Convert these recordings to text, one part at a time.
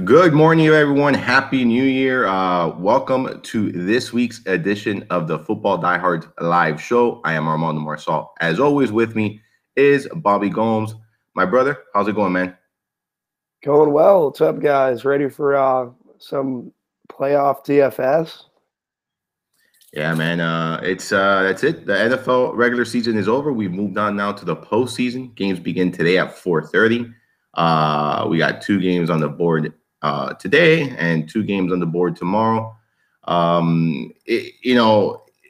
Good morning, everyone. Happy New Year. Welcome to this week's edition of the Football Diehards live show. I am Armando Marsal. As always, with me is Bobby Gomes. My brother, how's it going, man? Going well. What's up, guys? Ready for some playoff DFS? Yeah, man. That's it. The NFL regular season is over. We've moved on now to the postseason. Games begin today at 4:30. We got two games on the board today and two games on the board tomorrow.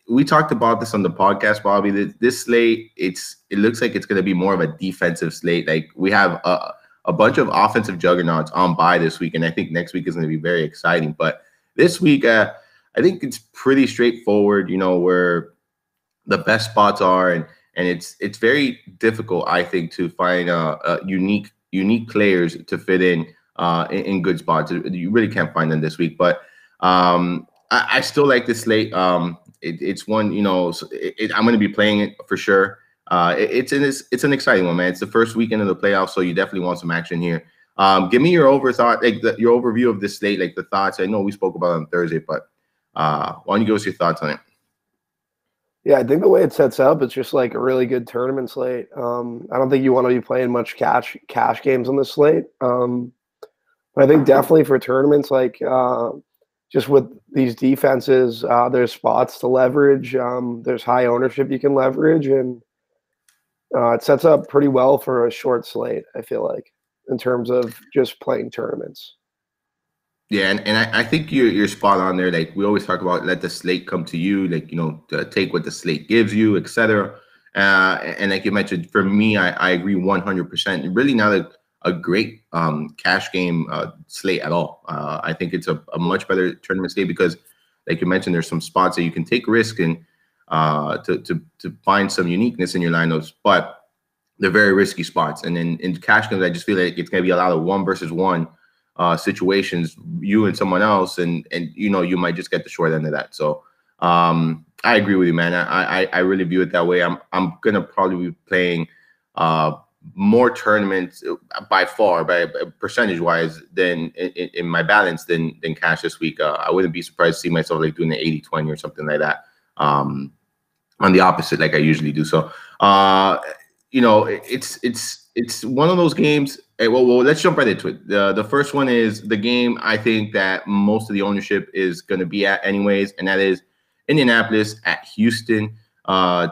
We talked about this on the podcast, Bobby. This slate, it looks like it's going to be more of a defensive slate. Like we have a bunch of offensive juggernauts on bye this week, and I think next week is going to be very exciting. But this week, I think it's pretty straightforward. Where the best spots are, and it's very difficult, I think, to find unique players to fit in good spots. You really can't find them this week, but I still like this slate. It's one, I'm going to be playing it for sure. It's an exciting one, man. It's the first weekend of the playoffs, so you definitely want some action here. Give me your your overview of this slate, like the thoughts. I know we spoke about it on Thursday, but why don't you give us your thoughts on it? Yeah, I think the way it sets up, it's just like a really good tournament slate. I don't think you want to be playing much cash games on this slate. But I think definitely for tournaments, like just with these defenses, there's spots to leverage. There's high ownership you can leverage, and it sets up pretty well for a short slate, I feel like, in terms of just playing tournaments. Yeah, and I think you're spot on there. Like we always talk about, let the slate come to you. Like to take what the slate gives you, etc. And like you mentioned, for me, I agree 100%. Really not a great cash game slate at all. I think it's a much better tournament slate because, like you mentioned, there's some spots that you can take risk in to find some uniqueness in your lineups, but they're very risky spots. And then in cash games, I just feel like it's going to be a lot of 1-versus-1. Situations, you and someone else, and you might just get the short end of that. So I agree with you, man. I really view it that way. I'm gonna probably be playing more tournaments by far, by percentage wise, than in my balance than cash this week. I wouldn't be surprised to see myself like doing the 80-20 or something like that. On the opposite, like I usually do. So it's one of those games. Well, let's jump right into it. The first one is the game I think that most of the ownership is going to be at anyways, and that is Indianapolis at Houston,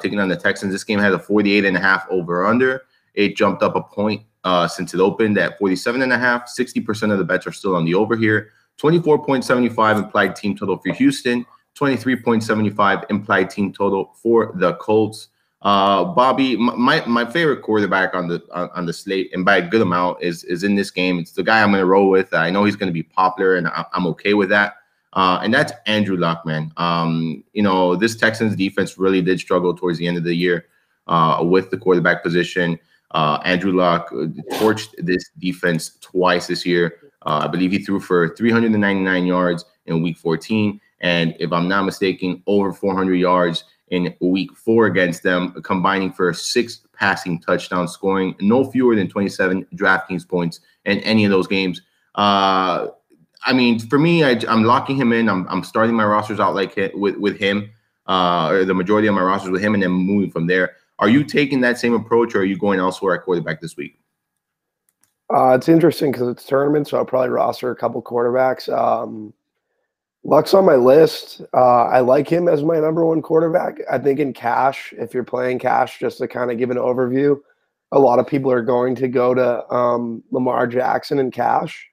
taking on the Texans. This game has a 48.5 over/under. It jumped up a point since it opened at 47.5. 60% of the bets are still on the over here. 24.75 implied team total for Houston. 23.75 implied team total for the Colts. Bobby, my favorite quarterback on the slate, and by a good amount, is in this game. It's the guy I'm going to roll with. I know he's going to be popular, and I'm okay with that. And that's Andrew Luck, man. This Texans defense really did struggle towards the end of the year with the quarterback position. Andrew Luck torched this defense twice this year. I believe he threw for 399 yards in Week 14, and if I'm not mistaken, over 400 yards in Week 4 against them, combining for 6 passing touchdowns, scoring no fewer than 27 DraftKings points in any of those games. For me, I'm locking him in. I'm starting my rosters out like with him, or the majority of my rosters with him, and then moving from there. Are you taking that same approach, or are you going elsewhere at quarterback this week? It's interesting because it's tournament, so I'll probably roster a couple quarterbacks. Luck's on my list. I like him as my number one quarterback. I think in cash, if you're playing cash, just to kind of give an overview, a lot of people are going to go to Lamar Jackson in cash,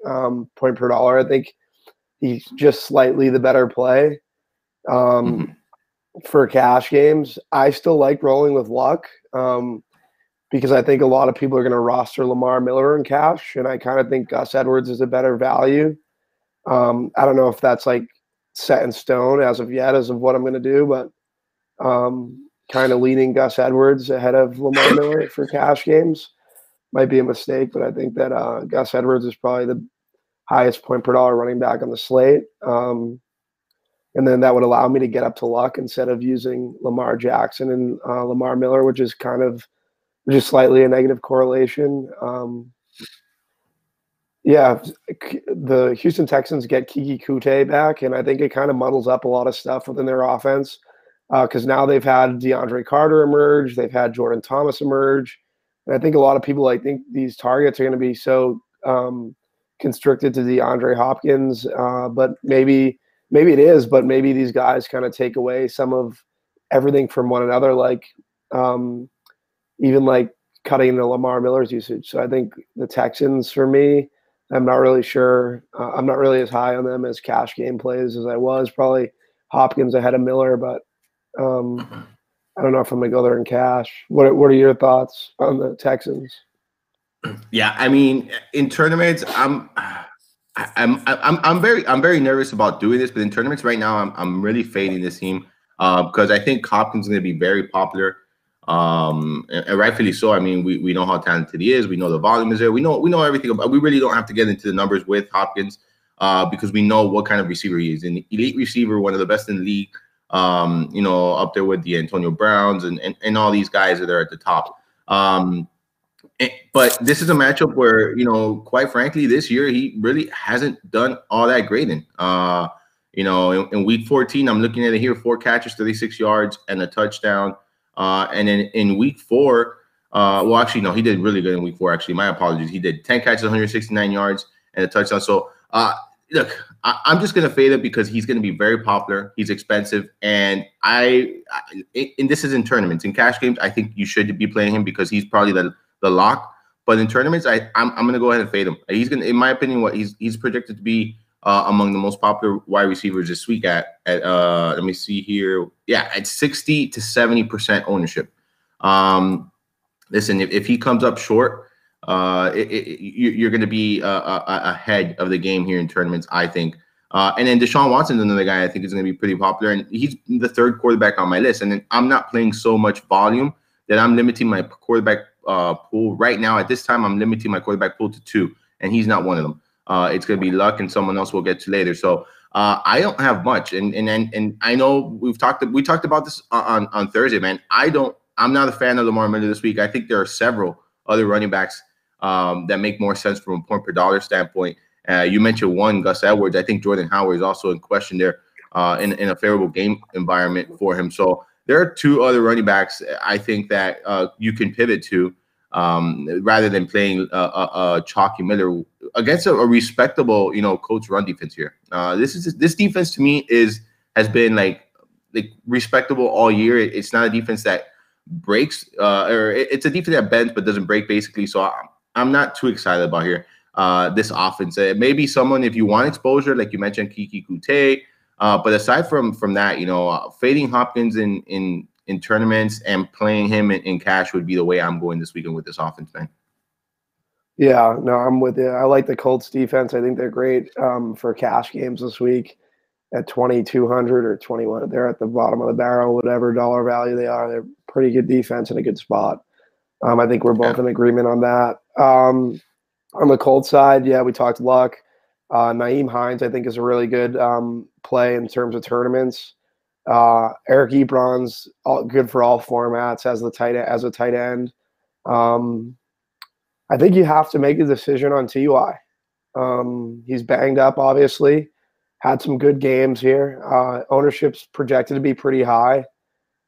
point per dollar. I think he's just slightly the better play for cash games. I still like rolling with Luck because I think a lot of people are going to roster Lamar Miller in cash, and I kind of think Gus Edwards is a better value. I don't know if that's like set in stone as of yet, as of what I'm going to do, but kind of leaning Gus Edwards ahead of Lamar Miller for cash games might be a mistake, but I think that Gus Edwards is probably the highest point per dollar running back on the slate. And then that would allow me to get up to Luck instead of using Lamar Jackson and Lamar Miller, which is slightly a negative correlation. Yeah, the Houston Texans get Kiki Kute back, and I think it kind of muddles up a lot of stuff within their offense because now they've had DeAndre Carter emerge, they've had Jordan Thomas emerge, and I think a lot of people think these targets are going to be so constricted to DeAndre Hopkins, but maybe it is, but maybe these guys kind of take away some of everything from one another, like even like cutting into Lamar Miller's usage. So I think the Texans, for me, I'm not really sure. I'm not really as high on them as cash game plays as I was. Probably Hopkins ahead of Miller, but I don't know if I'm gonna go there in cash. What are your thoughts on the Texans? Yeah, I mean, in tournaments, I'm very nervous about doing this, but in tournaments right now, I'm really fading this team because I think Hopkins is going to be very popular, and rightfully so. I mean, we know how talented he is. We know the volume is there. We know everything about. We really don't have to get into the numbers with Hopkins because we know what kind of receiver he is. An elite receiver, one of the best in the league. Up there with the Antonio Browns and all these guys that are at the top. But this is a matchup where, quite frankly, this year he really hasn't done all that great in. In week 14, I'm looking at it here: 4 catches, 36 yards, and a touchdown. And then in week 4, well, actually, no, he did really good in week 4. Actually, my apologies. He did 10 catches, 169 yards, and a touchdown. So, look, I'm just going to fade it because he's going to be very popular. He's expensive. And and this is in tournaments. In cash games, I think you should be playing him because he's probably the lock. But in tournaments, I'm going to go ahead and fade him. He's going to, in my opinion, he's projected to be among the most popular wide receivers this week at let me see here. Yeah, at 60 to 70% ownership. Listen, if he comes up short, you're going to be ahead of the game here in tournaments, I think. And then Deshaun Watson's another guy I think is going to be pretty popular, and he's the 3rd quarterback on my list. And then I'm not playing so much volume that I'm limiting my quarterback pool right now. At this time, I'm limiting my quarterback pool to 2, and he's not one of them. It's going to be Luck and someone else we'll get to later. So I don't have much, and I know we talked about this on Thursday, man. I'm not a fan of Lamar Miller this week. I think there are several other running backs that make more sense from a point per dollar standpoint. You mentioned one, Gus Edwards. I think Jordan Howard is also in question there in a favorable game environment for him. So there are 2 other running backs I think that you can pivot to rather than playing chalky Miller against a respectable, coach run defense here. This defense to me has been like respectable all year. It's not a defense that breaks, or it's a defense that bends but doesn't break, basically. So I'm not too excited about here. This offense, maybe someone if you want exposure, like you mentioned, Kiki Kute. But aside from that, fading Hopkins in tournaments and playing him in cash would be the way I'm going this weekend with this offense, man. Yeah, no, I'm with you. I like the Colts defense. I think they're great for cash games this week at 2,200 or 21. They're at the bottom of the barrel, whatever dollar value they are. They're pretty good defense in a good spot. I think we're both in agreement on that. On the Colts side, yeah, we talked Luck. Nyheim Hines, I think, is a really good play in terms of tournaments. Eric Ebron's good for all formats as a tight end. I think you have to make a decision on Ty. He's banged up, obviously. Had some good games here. Ownership's projected to be pretty high.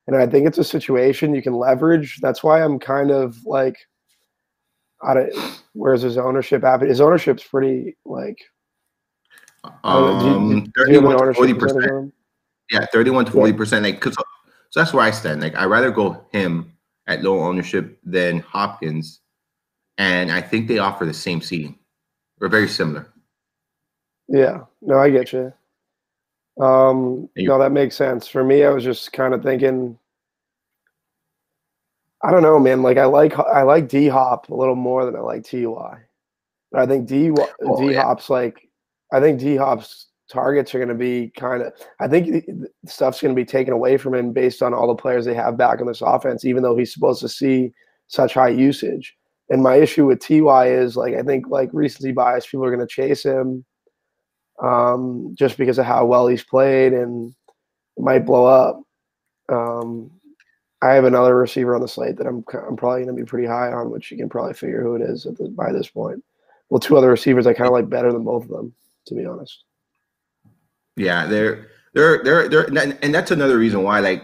And I think it's a situation you can leverage. That's why I'm kind of like, where's his ownership at? His ownership's pretty like, 31 to 40%. Yeah, 31 to 40%. Like, so that's where I stand. Like, I'd rather go him at low ownership than Hopkins, and I think they offer the same seating. We're very similar. Yeah, no, I get you. No, that makes sense. For me, I was just kind of thinking, I don't know, man. Like I like D Hop a little more than I like Ty. I think D Hop's I think D Hop's targets are going to be I think stuff's going to be taken away from him based on all the players they have back in this offense, even though he's supposed to see such high usage. And my issue with Ty is I think recency bias, people are going to chase him just because of how well he's played, and it might blow up. I have another receiver on the slate that I'm probably going to be pretty high on, which you can probably figure who it is by this point. well, two other receivers I kind of like better than both of them, to be honest. Yeah, they're, and that's another reason why. Like,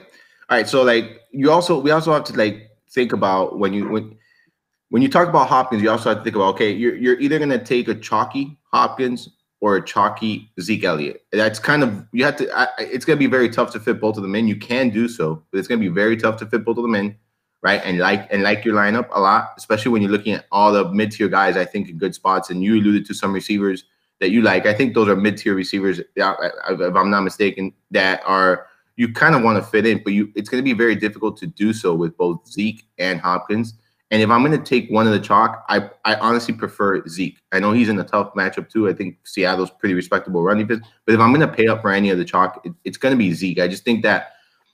all right, so like we also have to like think about when you talk about Hopkins, you also have to think about, okay, you're either going to take a chalky Hopkins or a chalky Zeke Elliott. That's kind of, you have to, it's going to be very tough to fit both of them in. You can do so, but it's going to be very tough to fit both of them in, right? And like your lineup a lot, especially when you're looking at all the mid-tier guys, I think, in good spots. And you alluded to some receivers that you like. I think those are mid-tier receivers, if I'm not mistaken, that are, you kind of want to fit in, but it's going to be very difficult to do so with both Zeke and Hopkins. And if I'm going to take one of the chalk, I honestly prefer Zeke. I know he's in a tough matchup too. I think Seattle's pretty respectable running defense. But if I'm going to pay up for any of the chalk, it's going to be Zeke. I just think that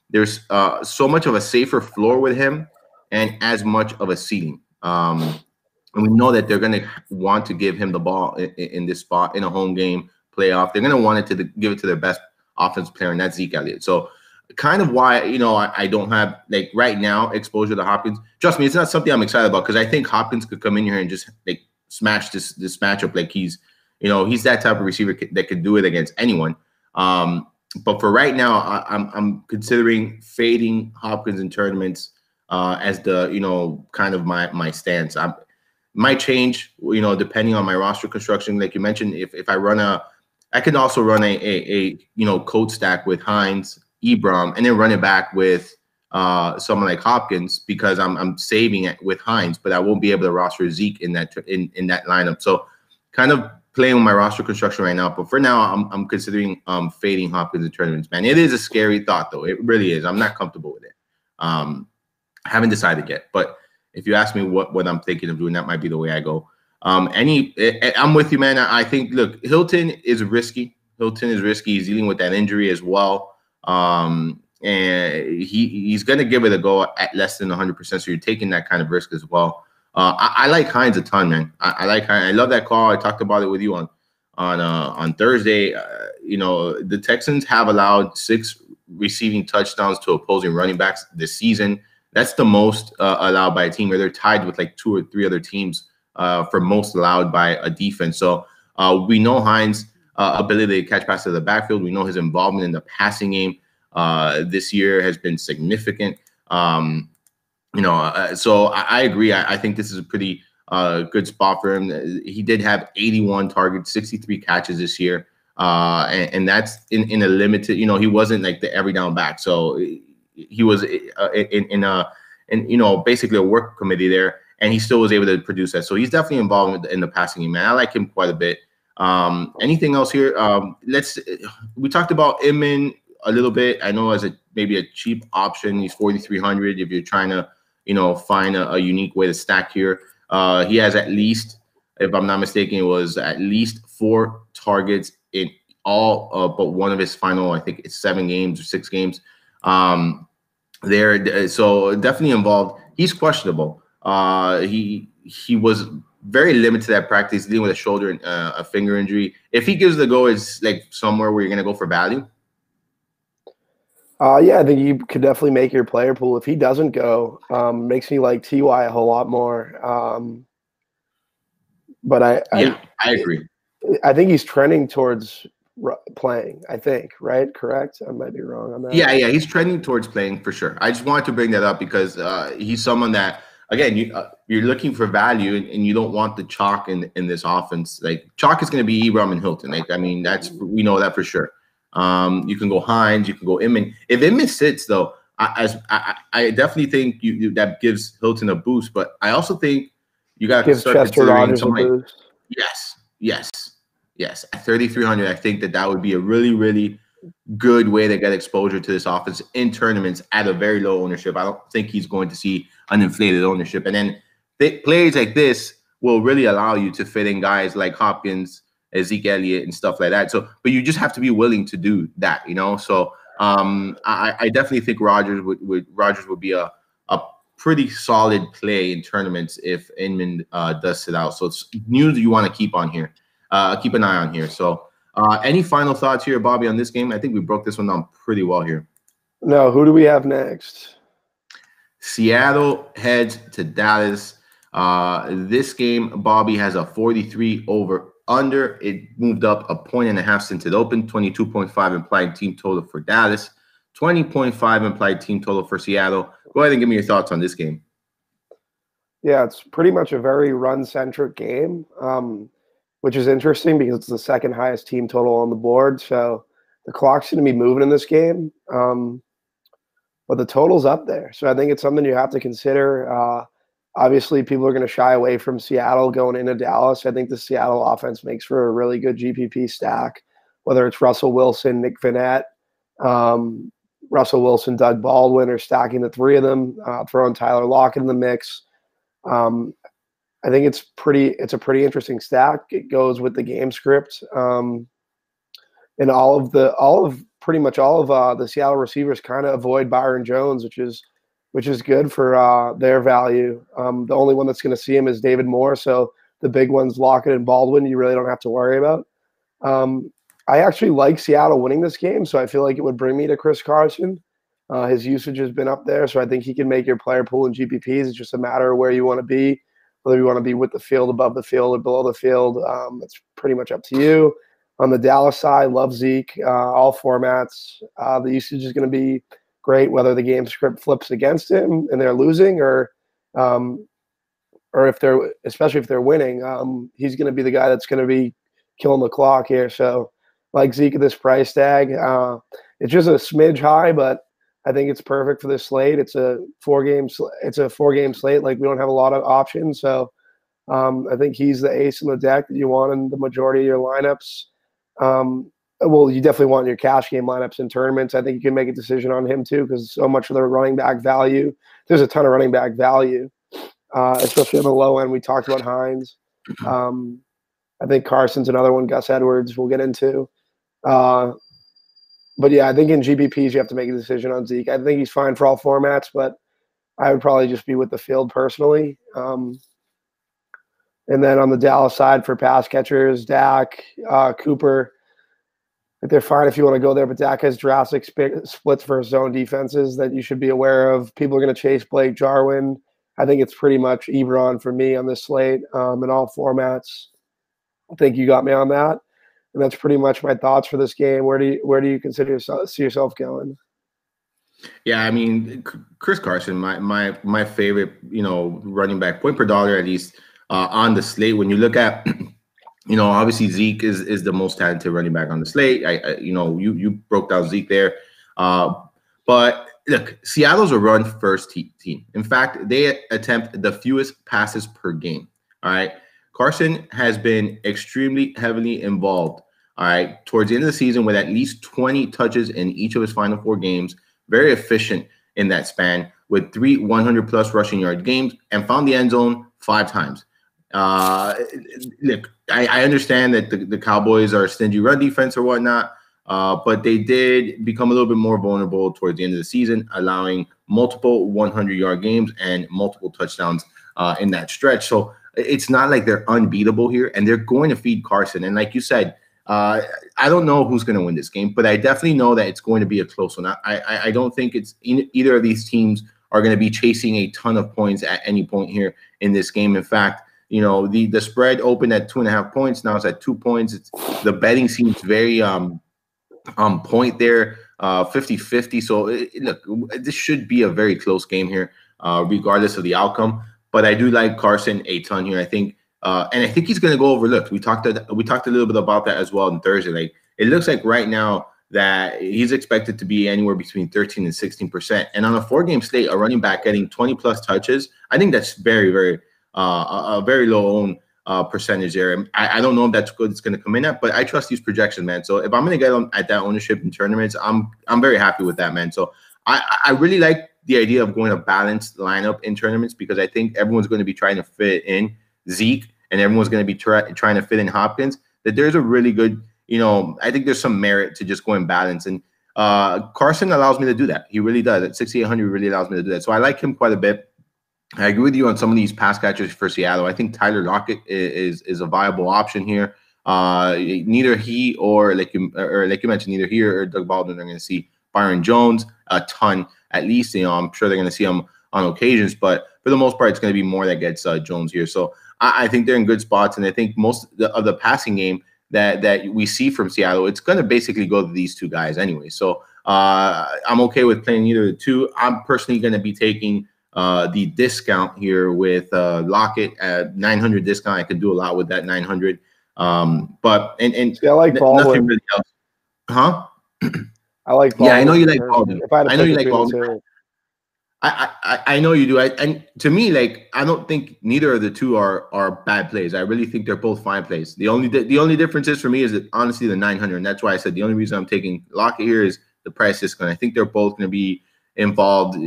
there's so much of a safer floor with him and as much of a ceiling. And we know that they're going to want to give him the ball in this spot in a home game playoff. They're going to want it to give it to their best offensive player, and that's Zeke Elliott. So kind of why, I don't have, like, right now exposure to Hopkins. Trust me, it's not something I'm excited about because I think Hopkins could come in here and just like smash this matchup. Like he's that type of receiver that could do it against anyone. But for right now, I'm considering fading Hopkins in tournaments as the, kind of my stance. Might change, depending on my roster construction. Like you mentioned, if I run I can also run a code stack with Hines, Ebram, and then run it back with someone like Hopkins because I'm saving it with Hines, but I won't be able to roster Zeke in that lineup. So kind of playing with my roster construction right now. But for now, I'm considering fading Hopkins in tournaments. Man, it is a scary thought though. It really is. I'm not comfortable with it. I haven't decided yet, but if you ask me what I'm thinking of doing, that might be the way I go. I'm with you, man. I think, look, Hilton is risky. He's dealing with that injury as well. And he's going to give it a go at less than 100%. So you're taking that kind of risk as well. I like Hines a ton, man. I like Hines. I love that call. I talked about it with you on Thursday. The Texans have allowed 6 receiving touchdowns to opposing running backs this season. That's the most allowed by a team, where they're tied with like 2 or 3 other teams for most allowed by a defense. So we know Hines' ability to catch passes to the backfield. We know his involvement in the passing game this year has been significant. So I agree. I think this is a pretty good spot for him. He did have 81 targets, 63 catches this year. And that's in a limited, he wasn't like the every down back. So he was in basically a work committee there, and he still was able to produce that. So he's definitely involved in the passing game, man. I like him quite a bit. Anything else here? We talked about Inman a little bit. I know as maybe a cheap option. He's 4,300 if you're trying to, find a unique way to stack here. He has at least, if I'm not mistaken, it was at least 4 targets in all but one of his final, I think it's 7 games or 6 games. So definitely involved. He's questionable. He was very limited at practice, dealing with a shoulder and a finger injury. If he gives the go, it's like somewhere where you're going to go for value. Yeah, I think you could definitely make your player pool. If he doesn't go, makes me like TY a whole lot more. But I agree. I think he's trending towards playing, I think, right? Correct? I might be wrong on that. Yeah, he's trending towards playing for sure. I just wanted to bring that up because he's someone that, again, you're looking for value and you don't want the chalk in this offense. Like, chalk is going to be Ebram and Hilton. Like, I mean, we know that for sure. You can go Hines, you can go Inman. If Inman sits, though, I definitely think that gives Hilton a boost. But I also think you got to start considering somebody. Yes. At 3,300, I think that would be a really, really good way to get exposure to this offense in tournaments at a very low ownership. I don't think he's going to see an inflated ownership. And then plays like this will really allow you to fit in guys like Hopkins, Zeke Elliott, and stuff like that. So, but you just have to be willing to do that, So I definitely think Rodgers would be a pretty solid play in tournaments if Inman does sit out. So it's news you want to keep on here. Keep an eye on here. So any final thoughts here, Bobby, on this game? I think we broke this one down pretty well here. No, who do we have next? Seattle heads to Dallas. This game, Bobby has a 43 over under. It moved up 1.5 since it opened. 22.5 implied team total for Dallas. 20.5 implied team total for Seattle. Go ahead and give me your thoughts on this game. Yeah, it's pretty much a very run-centric game, which is interesting because it's the second highest team total on the board. So the clock's going to be moving in this game, but the total's up there. So I think it's something you have to consider. Obviously, people are going to shy away from Seattle going into Dallas. I think the Seattle offense makes for a really good GPP stack, whether it's Russell Wilson, Nick Vannett, Russell Wilson, Doug Baldwin, or stacking the three of them, throwing Tyler Lockett in the mix. I think it's a pretty interesting stack. It goes with the game script, and pretty much all of the Seattle receivers kind of avoid Byron Jones, which is good for their value. The only one that's going to see him is David Moore, so the big ones, Lockett and Baldwin, you really don't have to worry about. I actually like Seattle winning this game, so I feel like it would bring me to Chris Carson. His usage has been up there, so I think he can make your player pool in GPPs. It's just a matter of where you want to be, whether you want to be with the field, above the field, or below the field. It's pretty much up to you. On the Dallas side, love Zeke, all formats. The usage is going to be great, whether the game script flips against him and they're losing, or especially if they're winning, he's going to be the guy that's going to be killing the clock here. So, like Zeke at this price tag, it's just a smidge high, but I think it's perfect for this slate. It's a four-game slate. Like, we don't have a lot of options, so I think he's the ace in the deck that you want in the majority of your lineups. Well, you definitely want your cash game lineups in tournaments. I think you can make a decision on him too, because so much of the running back value. There's a ton of running back value, especially on the low end. We talked about Hines. I think Carson's another one. Gus Edwards we'll get into. But yeah, I think in GPPs you have to make a decision on Zeke. I think he's fine for all formats, but I would probably just be with the field personally. And then on the Dallas side for pass catchers, Dak, Cooper, they're fine if you want to go there, but Dak has drastic splits versus zone defenses that you should be aware of. People are going to chase Blake Jarwin. I think it's pretty much Ebron for me on this slate in all formats. I think you got me on that. And that's pretty much my thoughts for this game. Where do you see yourself going? Yeah, I mean, Chris Carson, my favorite, running back, point per dollar at least on the slate. When you look at, obviously Zeke is the most talented running back on the slate. You broke down Zeke there, but look, Seattle's a run first team. In fact, they attempt the fewest passes per game. All right. Carson has been extremely heavily involved, all right, towards the end of the season with at least 20 touches in each of his final 4 games. Very efficient in that span with 3 100-plus rushing yard games and found the end zone 5 times. Look, I understand that the Cowboys are a stingy run defense or whatnot, but they did become a little bit more vulnerable towards the end of the season, allowing multiple 100-yard games and multiple touchdowns in that stretch. So it's not like they're unbeatable here, and they're going to feed Carson. And like you said, I don't know who's going to win this game, but I definitely know that it's going to be a close one. I don't think either of these teams are going to be chasing a ton of points at any point here in this game. In fact, the spread opened at 2.5 points. Now it's at 2 points. The betting seems very on point there, 50-50. So look, this should be a very close game here, regardless of the outcome. But I do like Carson a ton here. I think, and I think he's going to go overlooked. We talked a little bit about that as well on Thursday. Like, it looks like right now that he's expected to be anywhere between 13 and 16%. And on a 4-game slate, a running back getting 20+ touches, I think that's very, very a very low own percentage there. I don't know if that's good. It's going to come in at, but I trust these projections, man. So if I'm going to get them at that ownership in tournaments, I'm very happy with that, man. So I really like the idea of going a balanced lineup in tournaments, because I think everyone's going to be trying to fit in Zeke and everyone's going to be trying to fit in Hopkins. That there's a really good, I think there's some merit to just going balance. And Carson allows me to do that. He really does. At 6,800 really allows me to do that. So I like him quite a bit. I agree with you on some of these pass catchers for Seattle. I think Tyler Lockett is a viable option here. Neither he or like you mentioned, neither he or Doug Baldwin are going to see Byron Jones a ton. At least, I'm sure they're going to see him on occasions. But for the most part, it's going to be more that gets Jones here. So I think they're in good spots, and I think most of the passing game that we see from Seattle, it's going to basically go to these two guys anyway. So I'm okay with playing either of the two. I'm personally going to be taking the discount here with Lockett at 900 discount. I could do a lot with that 900. But See, I like Baldwin. Nothing really else. Huh? I like Baldwin. Yeah, I know you like Baldwin. I know you like Baldwin. Two. I know you do. And to me, like, I don't think neither of the two are bad plays. I really think they're both fine plays. The only difference is for me is that honestly the 900, and that's why I said the only reason I'm taking Lockett here is the price discount. I think they're both going to be involved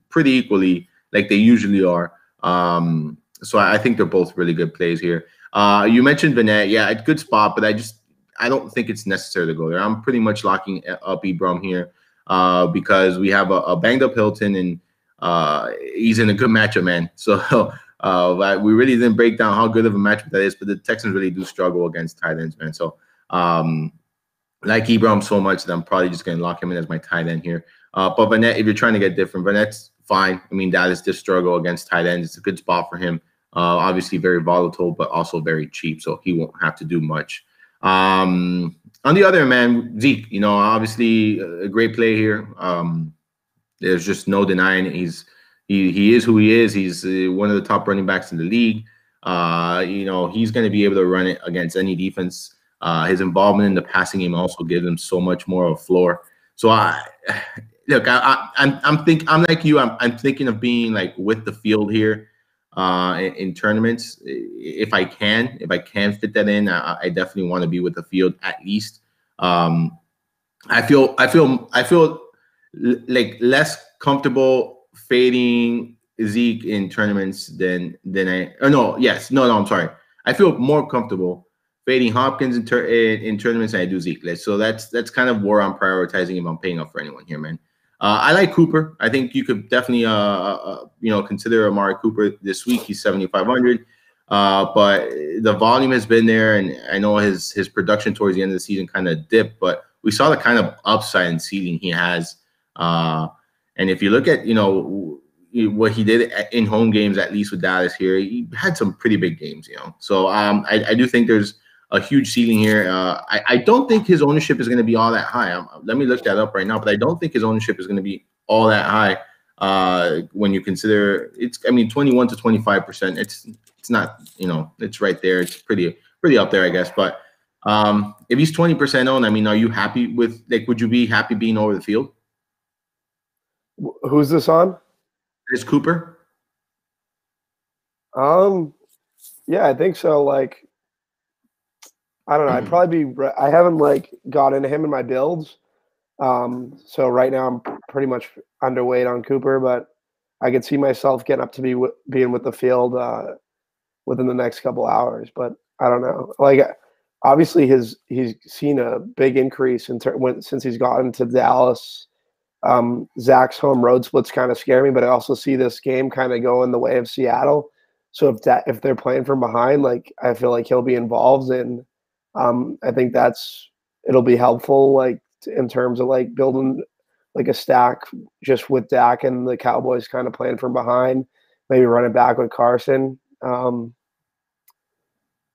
pretty equally, like they usually are. So I think they're both really good plays here. You mentioned Vanette, yeah, a good spot, but I don't think it's necessary to go there. I'm pretty much locking up Ebram here because we have a banged up Hilton and he's in a good matchup, man. So we really didn't break down how good of a matchup that is, but the Texans really do struggle against tight ends, man. So like Ebram so much that I'm probably just going to lock him in as my tight end here. But Vanette, if you're trying to get different, Vanette's fine. I mean, Dallas did struggle against tight ends. It's a good spot for him. Obviously very volatile, but also very cheap, so he won't have to do much. On the other hand, man, Zeke, obviously a great play here. There's just no denying it. He is who he is. He's one of the top running backs in the league. He's going to be able to run it against any defense. His involvement in the passing game also gives him so much more of a floor. So I'm like you. I'm thinking of being like with the field here in tournaments. If I can fit that in, I definitely want to be with the field at least. I feel like less comfortable fading Zeke in tournaments than I'm sorry. I feel more comfortable fading Hopkins in tournaments than I do Zeke. So that's kind of where I'm prioritizing if I'm paying up for anyone here, man. I like Cooper. I think you could definitely consider Amari Cooper this week. He's 7,500. But the volume has been there, and I know his production towards the end of the season kind of dipped, but we saw the kind of upside and ceiling he has. And if you look at, what he did in home games, at least with Dallas here, he had some pretty big games, So I do think there's a huge ceiling here. I don't think his ownership is going to be all that high. Let me look that up right now, but I don't think his ownership is going to be all that high when you consider 21 to 25%. It's not, it's right there. It's pretty up there, I guess. But if he's 20% owned, are you happy with, would you be happy being over the field? Who's this on? It's Cooper. Yeah, I think so. I don't know. I haven't got into him in my builds. So right now I'm pretty much underweight on Cooper, but I could see myself getting up to being with the field within the next couple hours. But I don't know. Obviously he's seen a big increase since he's gotten to Dallas. Zach's home road splits kind of scare me, but I also see this game kind of go in the way of Seattle. So if they're playing from behind, I feel like he'll be involved, and I think it'll be helpful, in terms of building a stack just with Dak and the Cowboys kind of playing from behind, maybe run it back with Carson.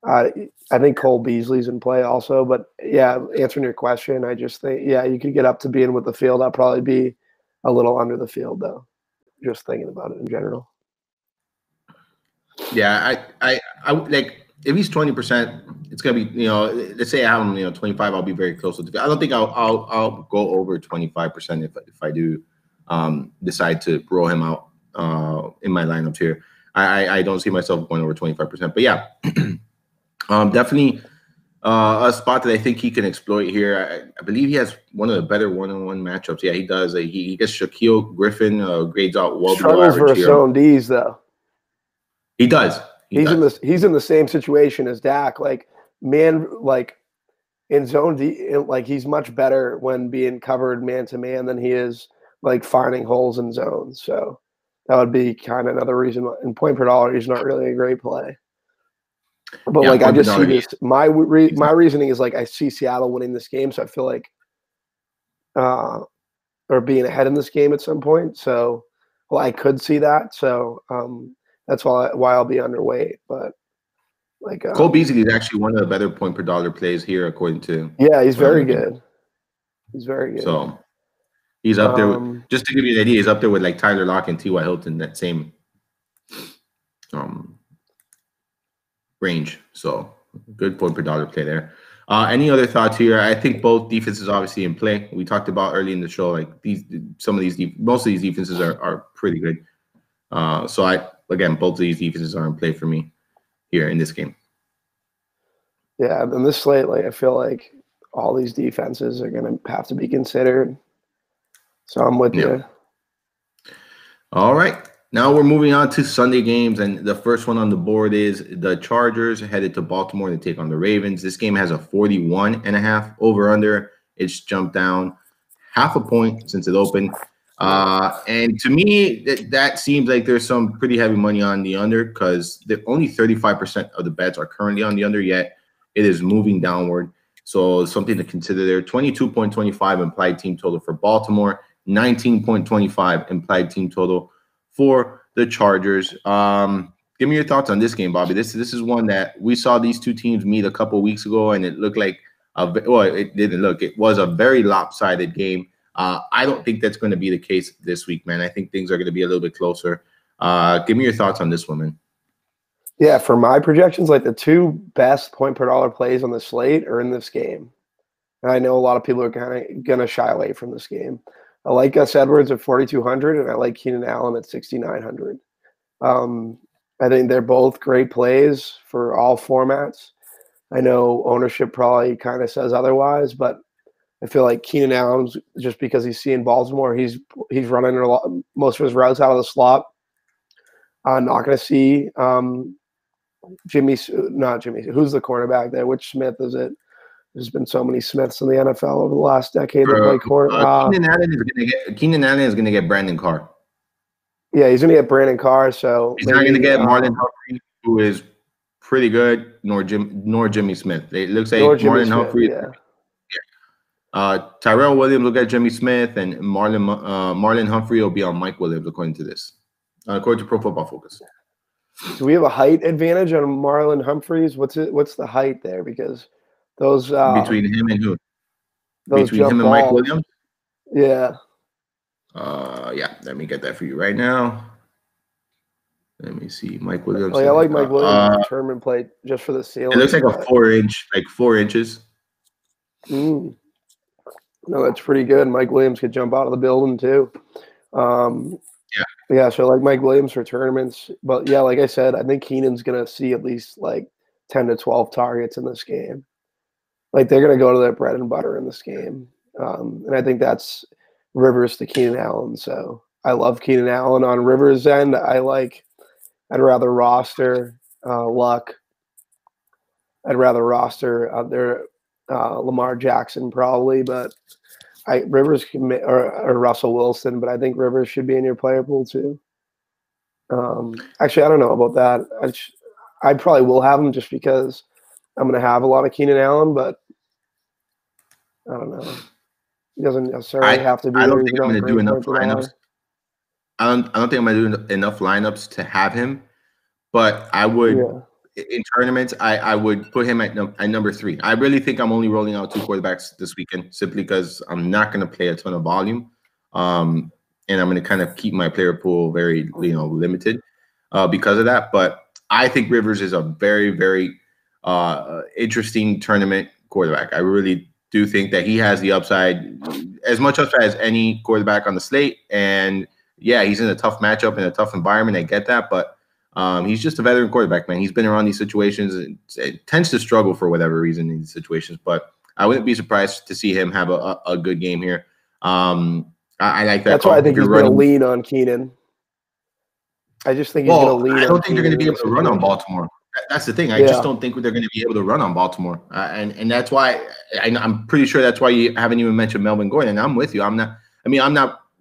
I think Cole Beasley's in play also, but yeah, answering your question, I just think, you could get up to being with the field. I'll probably be a little under the field though, just thinking about it in general. Yeah, I if he's 20%, it's gonna be, let's say I have him, 25, I'll be very close to the field. I don't think I'll go over 25% if I do decide to roll him out in my lineups here. I don't see myself going over 25%, but yeah. Definitely a spot that I think he can exploit here. I believe he has one of the better one-on-one matchups. Yeah, he does. He gets Shaquille Griffin, grades out well below average versus zone Ds though. He does. He's in the same situation as Dak. In zone D, he's much better when being covered man to man than he is finding holes in zones. So that would be kind of another reason. And point per dollar, he's not really a great play. But I just see this. My reasoning is I see Seattle winning this game, so I feel or being ahead in this game at some point. So, I could see that. So, That's why I'll be underweight. But like Cole Beasley is actually one of the better point per dollar plays here, according to. Yeah, he's very good. He's very good. So he's up there. Just to give you an idea, he's up there with like Tyler Lockett and T.Y. Hilton, that same range. So good point per dollar play there. Any other thoughts here? I think both defenses obviously in play. We talked about early in the show, like most of these defenses are pretty good. So both of these defenses are in play for me here in this game. Yeah, in this slate, like I feel like all these defenses are going to have to be considered. So I'm with you. All right. Now we're moving on to Sunday games, and the first one on the board is the Chargers headed to Baltimore to take on the Ravens. This game has a 41.5 over-under. It's jumped down half a point since it opened. And to me, that seems like there's some pretty heavy money on the under because only 35% of the bets are currently on the under, yet it is moving downward. So something to consider there. 22.25 implied team total for Baltimore, 19.25 implied team total for the Chargers. Give me your thoughts on this game, Bobby. This is one that we saw these two teams meet a couple of weeks ago, and it looked like it didn't look. It was a very lopsided game. I don't think that's going to be the case this week, man. I think things are going to be a little bit closer. Give me your thoughts on this one, man. Yeah, for my projections, like the two best point per dollar plays on the slate are in this game. And I know a lot of people are kind of going to shy away from this game. I like Gus Edwards at 4,200, and I like Keenan Allen at 6,900. I think they're both great plays for all formats. I know ownership probably kind of says otherwise, but I feel like Keenan Allen's, just because he's seeing Baltimore, he's running most of his routes out of the slot. I'm not going to see not Jimmy. Who's the cornerback there? Which Smith is it? There's been so many Smiths in the NFL over the last decade that play corner. Keenan Allen is going to get Brandon Carr. Yeah, he's going to get Brandon Carr. So he's not going to get Marlon Humphrey, who is pretty good, nor Jimmy Smith. It looks like Marlon Humphrey. Tyrell Williams will get Jimmy Smith, and Marlon Humphrey will be on Mike Williams, according to this. According to Pro Football Focus. Do we have a height advantage on Marlon Humphreys? What's the height there? Because those between him and who? Between him and Mike Williams? Yeah. Yeah. Let me get that for you right now. Let me see. Mike Williams. I like Mike Williams' tournament play just for the ceiling. It looks like a 4 inches. No, that's pretty good. Mike Williams could jump out of the building too. Yeah, so like Mike Williams for tournaments. But yeah, like I said, I think Keenan's going to see at least like 10 to 12 targets in this game. Like they're going to go to their bread and butter in this game. And I think that's Rivers to Keenan Allen. So I love Keenan Allen on Rivers' end. I'd rather roster Luck. I'd rather roster their Lamar Jackson probably, but Rivers or Russell Wilson, but I think Rivers should be in your player pool too. Actually, I don't know about that. I probably will have him just because I'm going to have a lot of Keenan Allen, but I don't know. He doesn't necessarily have to be. I don't think I'm going to do enough lineups. I don't think I'm going to do enough lineups to have him, but I would. Yeah. In tournaments, I would put him at number 3. I really think I'm only rolling out 2 quarterbacks this weekend simply because I'm not going to play a ton of volume, and I'm going to kind of keep my player pool very limited because of that. But I think Rivers is a very, very interesting tournament quarterback. I really do think that he has the upside, as much upside as any quarterback on the slate. And yeah, he's in a tough matchup in a tough environment. I get that, but he's just a veteran quarterback, man. He's been around these situations. It tends to struggle for whatever reason in these situations, but I wouldn't be surprised to see him have a good game here. I like that. That's why I think he's going to lean on Keenan. I just think he's going to lean on Keenan. I don't think they're going to be able to run on Baltimore. That's the thing. I just don't think they're going to be able to run on Baltimore. And that's why I'm pretty sure that's why you haven't even mentioned Melvin Gordon. I'm with you.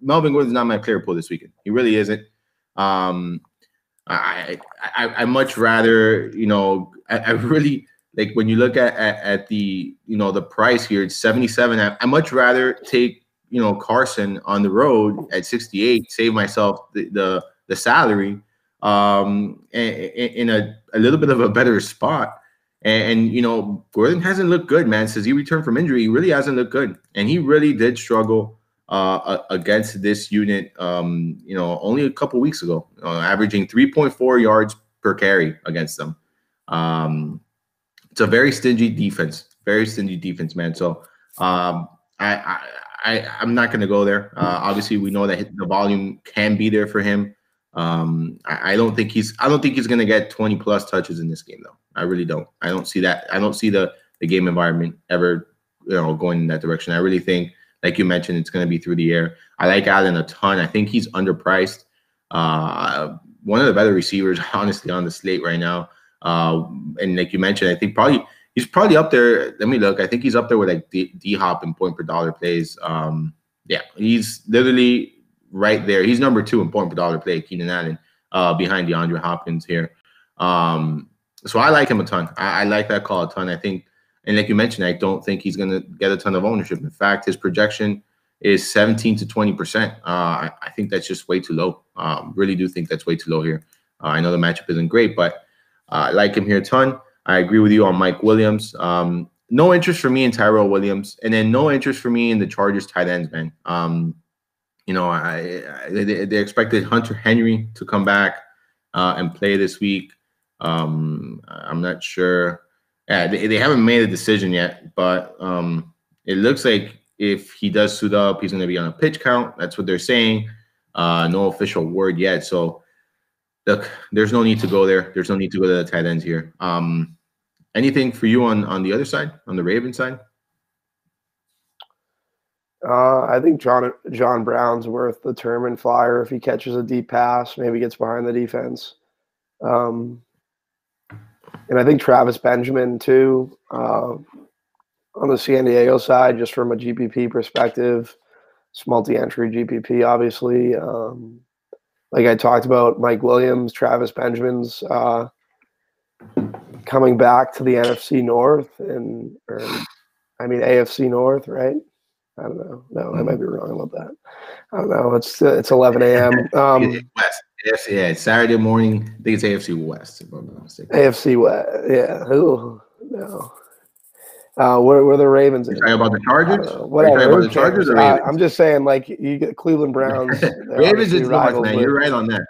Melvin Gordon's not my player pool this weekend. He really isn't. I much rather, I really like when you look at the, the price here, it's 77. I much rather take, Carson on the road at 68, save myself the salary in a little bit of a better spot. And you know, Gordon hasn't looked good, man. Since he returned from injury, he really hasn't looked good, and he really did struggle against this unit. You know, only a couple weeks ago, averaging 3.4 yards per carry against them. It's a very stingy defense, man. So I'm not going to go there. Obviously, we know that the volume can be there for him. I don't think he's going to get 20 plus touches in this game, though. I really don't. I don't see that. I don't see the game environment ever, going in that direction. I really think, like you mentioned, it's going to be through the air. I like Allen a ton. I think he's underpriced. One of the better receivers, honestly, on the slate right now. And like you mentioned, I think he's probably up there. Let me look. I think he's up there with like D-Hop and point per dollar plays. Yeah, he's literally right there. He's number 2 in point per dollar play, Keenan Allen, behind DeAndre Hopkins here. So I like him a ton. I like that call a ton. I think, and like you mentioned, I don't think he's going to get a ton of ownership. In fact, his projection is 17 to 20%. I think that's just way too low. Really do think that's way too low here. I know the matchup isn't great, but I like him here a ton. I agree with you on Mike Williams. No interest for me in Tyrell Williams, and then no interest for me in the Chargers tight ends, man. You know, they expected Hunter Henry to come back and play this week. I'm not sure. Yeah, they haven't made a decision yet, but it looks like if he does suit up, he's going to be on a pitch count. That's what they're saying. No official word yet. So, look, there's no need to go there. There's no need to go to the tight ends here. Anything for you on the other side, on the Ravens side? I think John Brown's worth the term and flyer if he catches a deep pass, maybe gets behind the defense. And I think Travis Benjamin, too, on the San Diego side, just from a GPP perspective. It's multi-entry GPP, obviously. Like I talked about, Mike Williams, Travis Benjamin's coming back to the NFC North, AFC North, right? I don't know. No, I might be wrong about that. I don't know. It's 11 a.m. West. Yeah, it's Saturday morning. I think it's AFC West, if I'm not mistaken. AFC West, yeah. Ooh, no. Where the Ravens? You're talking about the Chargers? Whatever. Are you talking about the Chargers or Ravens? I'm just saying, like, you get Cleveland Browns. Ravens is North, man. You're right on that.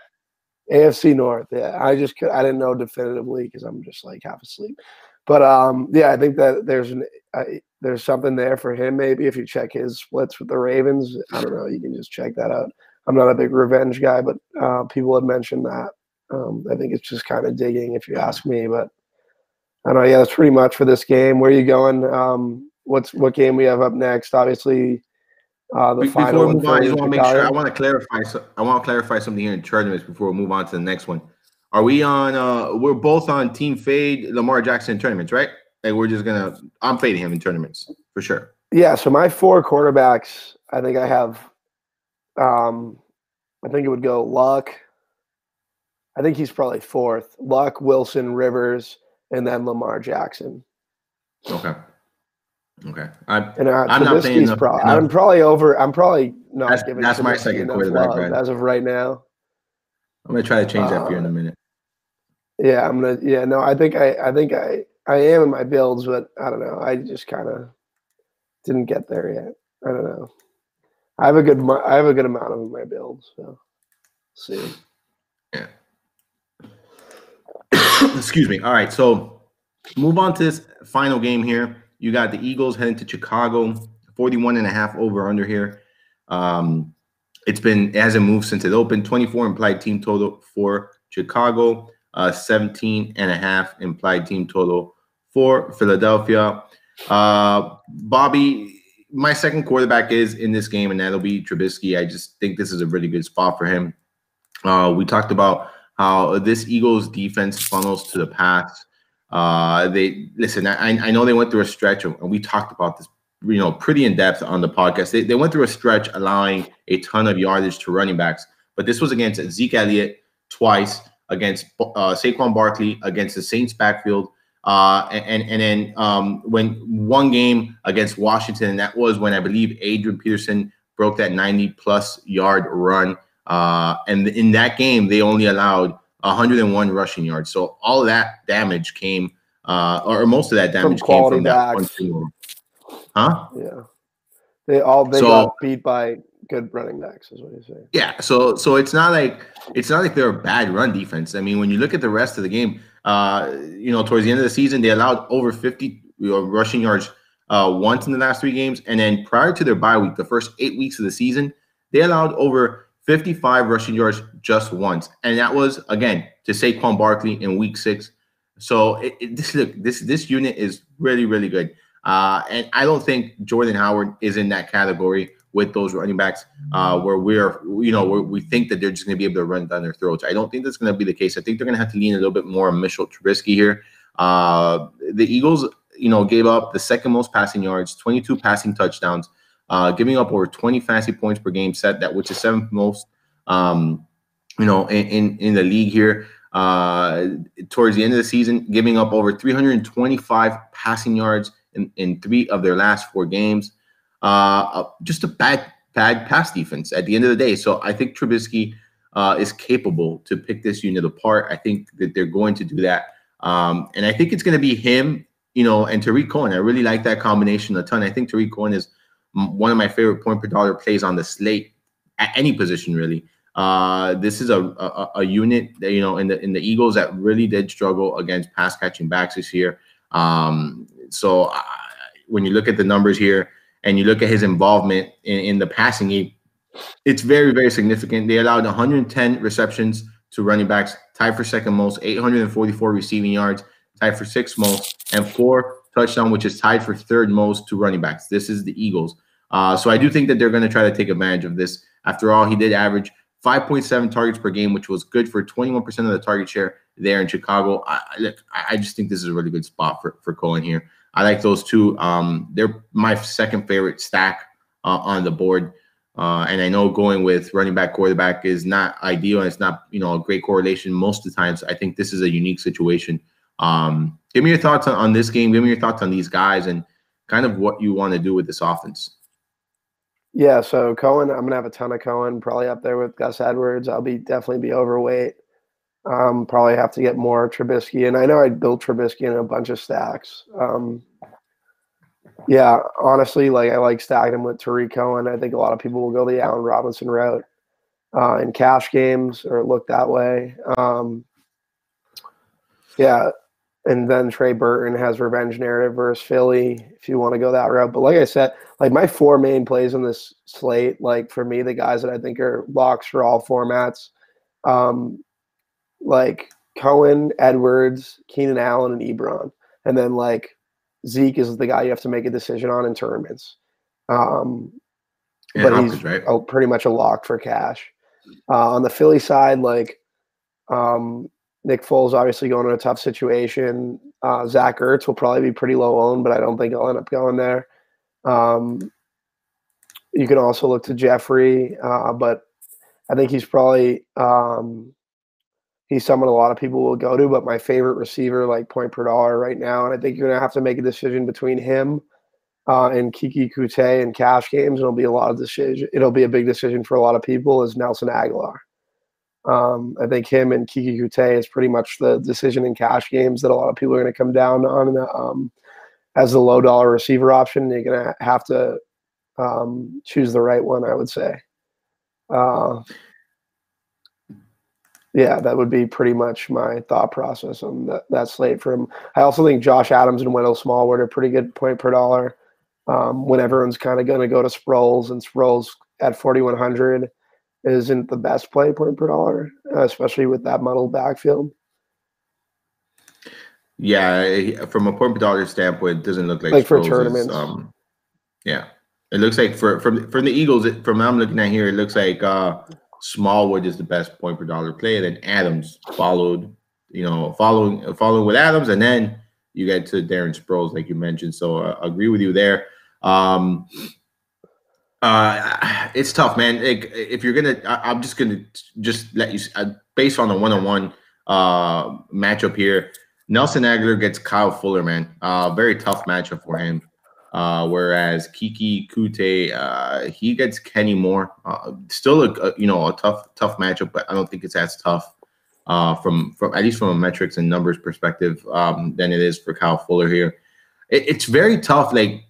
AFC North, yeah. I didn't know definitively because I'm just like half asleep. But yeah, I think that there's something there for him. Maybe if you check his splits with the Ravens, I don't know. You can just check that out. I'm not a big revenge guy, but people had mentioned that. I think it's just kind of digging, if you ask me. But I don't know. Yeah, that's pretty much for this game. Where are you going? What game we have up next? Obviously, the final. Before we move on, I just want to make sure. I want to clarify something here in tournaments before we move on to the next one. Are we on? We're both on Team Fade Lamar Jackson tournaments, right? Like we're just gonna. I'm fading him in tournaments for sure. Yeah. So my 4 quarterbacks, I think I have. I think it would go Luck. I think he's probably 4th. Luck, Wilson, Rivers, and then Lamar Jackson. Okay. I'm not saying I'm probably not giving. That's my second quarterback right as of right now. I'm gonna try to change that for you in a minute. Yeah, I'm gonna. Yeah, no, I think I am in my builds, but I don't know. I just kind of didn't get there yet. I don't know. I have a good amount of my builds. So, see. Yeah. Excuse me. All right, so move on to this final game here. You got the Eagles heading to Chicago, 41.5 over under here. It hasn't moved since it opened. 24 implied team total for Chicago, 17.5 implied team total for Philadelphia. Bobby, my second quarterback is in this game, and that'll be Trubisky. I just think this is a really good spot for him. We talked about how this Eagles defense funnels to the pass. I know they went through a stretch, and we talked about this, pretty in depth on the podcast. They went through a stretch allowing a ton of yardage to running backs, but this was against Zeke Elliott twice, against Saquon Barkley, against the Saints backfield, and then when one game against Washington, and that was when I believe Adrian Peterson broke that 90-plus yard run. And in that game, they only allowed 101 rushing yards. So all of that damage came, or most of that damage came from that one single. Huh? Yeah. They got beat by good running backs, is what you're saying. Yeah, so it's not like they're a bad run defense. I mean, when you look at the rest of the game, towards the end of the season, they allowed over 50 rushing yards once in the last 3 games, and then prior to their bye week, the first 8 weeks of the season, they allowed over 55 rushing yards just once, and that was again to Saquon Barkley in week 6. So this unit is really, really good, and I don't think Jordan Howard is in that category with those running backs where we think that they're just going to be able to run down their throats. I don't think that's going to be the case. I think they're going to have to lean a little bit more on Mitchell Trubisky here. The Eagles, gave up the second most passing yards, 22 passing touchdowns, giving up over 20 fantasy points per game set, which is 7th most, in the league here. Towards the end of the season, giving up over 325 passing yards in 3 of their last 4 games. Just a bad pass defense at the end of the day. So I think Trubisky is capable to pick this unit apart. I think that they're going to do that. And I think it's going to be him, and Tariq Cohen. I really like that combination a ton. I think Tariq Cohen is one of my favorite point per dollar plays on the slate at any position, really. This is a unit that, in the Eagles that really did struggle against pass catching backs this year. So when you look at the numbers here, and you look at his involvement in the passing game, it's very, very significant. They allowed 110 receptions to running backs, tied for second most, 844 receiving yards, tied for 6th most, and 4 touchdowns, which is tied for 3rd most to running backs. This is the Eagles. So I do think that they're going to try to take advantage of this. After all, he did average 5.7 targets per game, which was good for 21% of the target share there in Chicago. I just think this is a really good spot for Cohen here. I like those two. They're my second favorite stack on the board. And I know going with running back, quarterback is not ideal, and it's not a great correlation most of the times. I think this is a unique situation. Give me your thoughts on this game. Give me your thoughts on these guys and kind of what you want to do with this offense. Yeah, so Cohen, I'm gonna have a ton of Cohen, probably up there with Gus Edwards. I'll definitely be overweight. Probably have to get more Trubisky, and I know I built Trubisky in a bunch of stacks. Yeah, honestly, I like stacking him with Tariq Cohen. I think a lot of people will go the Allen Robinson route in cash games or look that way. Yeah, and then Trey Burton has revenge narrative versus Philly if you want to go that route. But like I said, my 4 main plays on this slate, for me, the guys that I think are locks for all formats, Cohen, Edwards, Keenan Allen, and Ebron. And then Zeke is the guy you have to make a decision on in tournaments. But he's right? Pretty much a lock for cash. On the Philly side, Nick Foles obviously going in a tough situation. Zach Ertz will probably be pretty low owned, but I don't think he'll end up going there. You can also look to Jeffrey, but I think he's probably he's someone a lot of people will go to, but my favorite receiver, point per dollar right now, and I think you're going to have to make a decision between him and Kiki Kute in cash games. It'll be a big decision for a lot of people, is Nelson Aguilar. I think him and Kiki Kute is pretty much the decision in cash games that a lot of people are going to come down on as the low dollar receiver option. You're going to have to choose the right one, I would say. Yeah, that would be pretty much my thought process on that slate for him. I also think Josh Adams and Wendell Smallwood are pretty good point per dollar. When everyone's kind of going to go to Sproles, and Sproles at 4,100 isn't the best play point per dollar, especially with that muddled backfield. Yeah, from a point per dollar standpoint, it doesn't look like for tournaments. Yeah, it looks like from the Eagles, from what I'm looking at here, it looks like Smallwood is the best point per dollar play, and then Adams following with Adams, and then you get to Darren Sproles, like you mentioned. So I agree with you there. It's tough, man. If you're gonna, I'm just gonna let you based on the one-on-one matchup here. Nelson Aguilar gets Kyle Fuller, man. Very tough matchup for him. Whereas Kiki Kute, he gets Kenny Moore. Still a tough matchup, but I don't think it's as tough. from at least from a metrics and numbers perspective than it is for Kyle Fuller here. It's very tough. Like,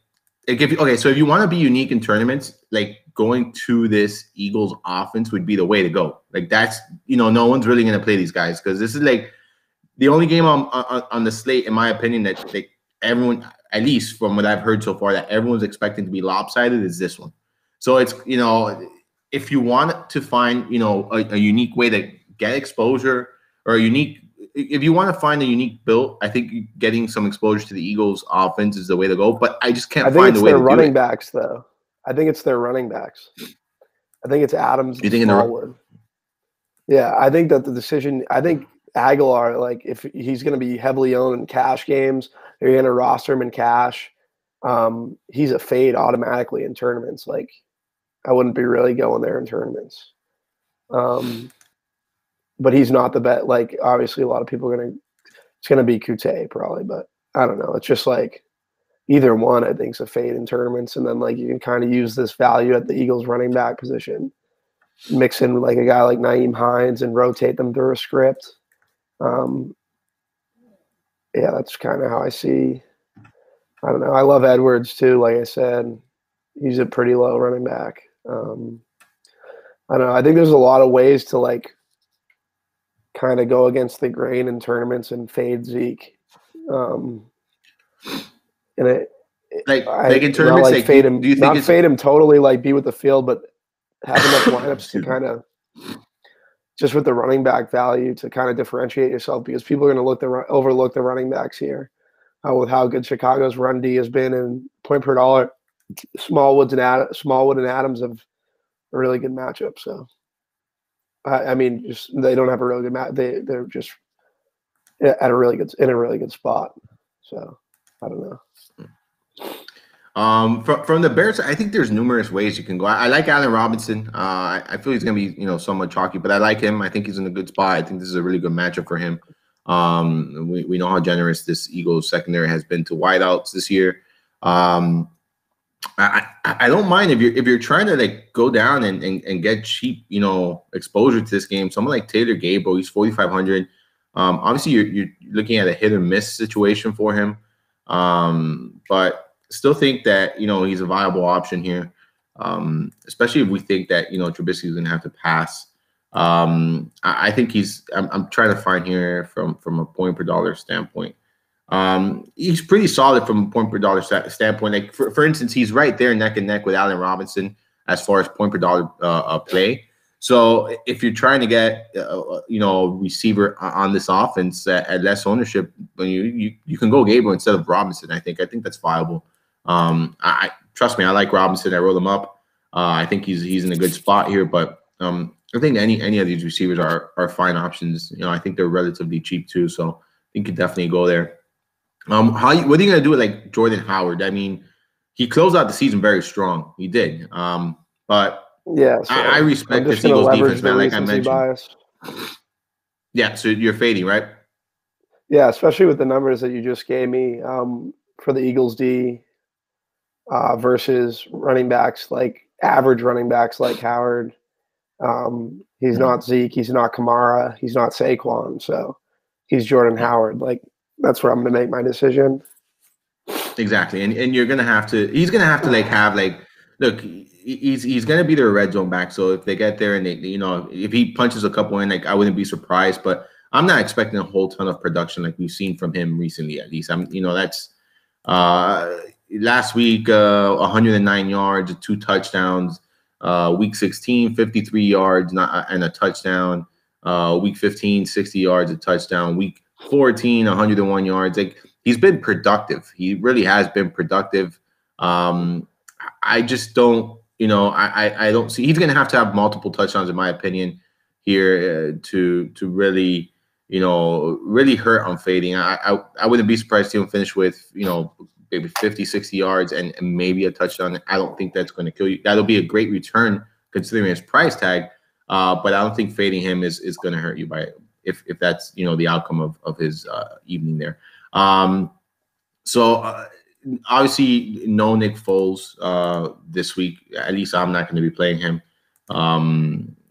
okay, so if you want to be unique in tournaments, like going to this Eagles offense would be the way to go. Like that's, no one's really going to play these guys because this is like the only game on the slate, in my opinion, that like everyone, at least from what I've heard so far, that everyone's expecting to be lopsided is this one. So it's, if you want to find, a unique way to get exposure or if you want to find a unique build, I think getting some exposure to the Eagles offense is the way to go, but I just can't find a way to do it. I think it's their running backs, though. I think it's their running backs. I think it's Adams and Smallwood. Yeah, I think that the decision – I think Aguilar, like, if he's going to be heavily owned in cash games, they're going to roster him in cash. He's a fade automatically in tournaments. Like, I wouldn't be really going there in tournaments. But he's not the bet. Like, obviously, a lot of people are it's going to be Kute probably, but I don't know. It's just like either one, I think, is a fade in tournaments. And then, like, you can kind of use this value at the Eagles running back position, mix in like a guy like Nyheim Hines and rotate them through a script. Yeah, that's kind of how I see. I don't know. I love Edwards too. Like I said, he's a pretty low running back. I don't know. I think there's a lot of ways to like kind of go against the grain in tournaments and fade Zeke. And like in tournaments, like fade him. Do you think not fade him totally, like be with the field, but have enough lineups to kind of just with the running back value to kind of differentiate yourself because people are going to overlook the running backs here with how good Chicago's run D has been and point per dollar. Smallwood and Adams have a really good matchup. So, I mean, just they don't have a really good match. They're just in a really good spot. So, I don't know. From the Bears, I think there's numerous ways you can go. I like Allen Robinson. I feel he's going to be, somewhat chalky, but I like him. I think he's in a good spot. I think this is a really good matchup for him. We know how generous this Eagles secondary has been to wideouts this year. I don't mind if you're trying to like go down and get cheap, exposure to this game. Someone like Taylor Gabriel, he's 4,500. Obviously you're looking at a hit or miss situation for him. But still think that, he's a viable option here. Especially if we think that, Trubisky is going to have to pass. I think I'm trying to find here from a point per dollar standpoint. He's pretty solid from a point per dollar standpoint. Like for instance, he's right there neck and neck with Allen Robinson as far as point per dollar play. So if you're trying to get receiver on this offense at less ownership, you can go Gabriel instead of Robinson. I think that's viable. I trust me, I like Robinson. I wrote him up. I think he's in a good spot here, but I think any of these receivers are fine options. I think they're relatively cheap too, so I think you could definitely go there. What are you going to do with like Jordan Howard? I mean, he closed out the season very strong. He did. But yeah, so I respect this Eagles defense, man. Like I mentioned. Bias. Yeah, so you're fading, right? Yeah, especially with the numbers that you just gave me for the Eagles D versus running backs like average running backs like Howard. He's not Zeke. He's not Kamara. He's not Saquon. So he's Jordan Howard. Like that's where I'm going to make my decision. Exactly, and you're going to have to. He's going to have to look. He's going to be their red zone back. So if they get there and they, if he punches a couple in, like I wouldn't be surprised. But I'm not expecting a whole ton of production like we've seen from him recently. At least that's last week 109 yards, 2 touchdowns. Week 16, 53 yards and a touchdown. Week 15, 60 yards, a touchdown. Week 14, 101 yards. Like he's been productive. He really has been productive. I just don't, I don't see. He's going to have multiple touchdowns, in my opinion, here to really, really hurt on fading. I wouldn't be surprised to see him finish with, maybe 50, 60 yards and maybe a touchdown. I don't think that's going to kill you. That'll be a great return considering his price tag. But I don't think fading him is going to hurt you if that's, the outcome of his evening there. So obviously no Nick Foles this week. At least I'm not going to be playing him.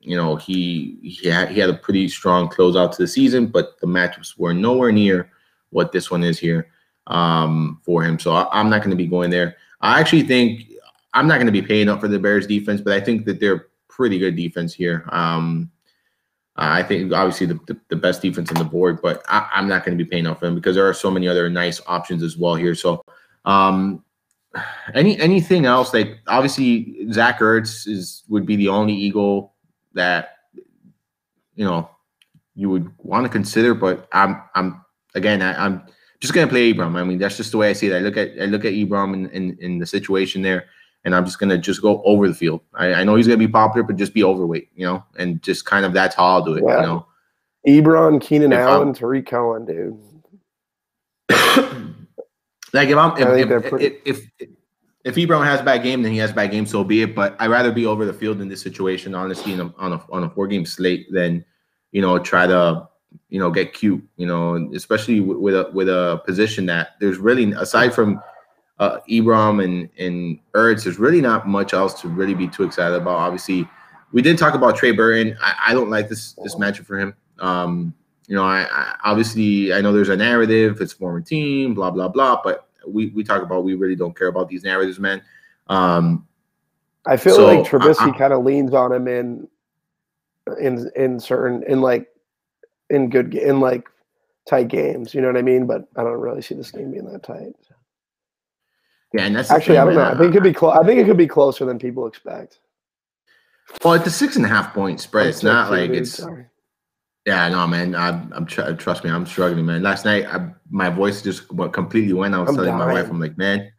he had a pretty strong closeout to the season, but the matchups were nowhere near what this one is here for him. So I'm not going to be going there. I actually think I'm not going to be paying up for the Bears defense, but I think that they're pretty good defense here. I think obviously the best defense on the board, but I'm not going to be paying up for them because there are so many other nice options as well here. So anything else, like obviously Zach Ertz would be the only Eagle that you would want to consider, but I'm just going to play Ebron. I mean, that's just the way I see it. I look at Ebron in the situation there, and I'm just going to go over the field. I know he's going to be popular, but just be overweight, and just kind of that's how I'll do it, Yeah. Ebron, Keenan Allen, Tariq Cohen, dude. Like if Ebron has a bad game, then he has a bad game, so be it. But I'd rather be over the field in this situation, honestly, on a 4-game slate than try to get cute, especially with a position that there's really, aside from Ebron and Ertz, there's really not much else to really be too excited about. Obviously, we did talk about Trey Burton. I don't like this matchup for him. I obviously I know there's a narrative, it's former team, blah blah blah, but we talk about we really don't care about these narratives, man. I feel like Trubisky kind of leans on him in tight games, you know what I mean? But I don't really see this game being that tight. Yeah, and that's actually I don't know. I think it could be I think it could be closer than people expect. Well, it's a 6.5 point spread. It's not like it's. Sorry. Yeah, no, man. Trust me, I'm struggling, man. Last night, my voice just completely went. I was telling my wife, I'm like, man.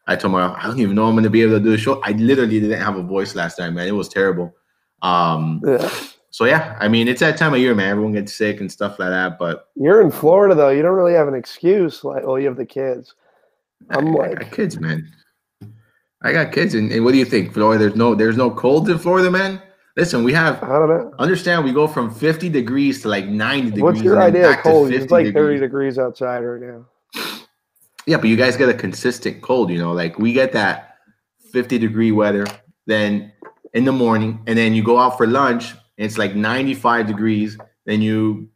I told my wife, I don't even know I'm going to be able to do the show. I literally didn't have a voice last night, man. It was terrible. So yeah, I mean, it's that time of year, man. Everyone gets sick and stuff like that. But you're in Florida, though. You don't really have an excuse. Like, you have the kids. I got kids, man. I got kids, and what do you think, Florida? There's no cold in Florida, man. Listen, we have. I don't know. Understand, we go from 50 degrees to like 90 degrees. What's your idea of cold? It's like 30 degrees outside right now. Yeah, but you guys get a consistent cold. Like we get that 50-degree weather, then in the morning, and then you go out for lunch, and it's like 95 degrees. Then you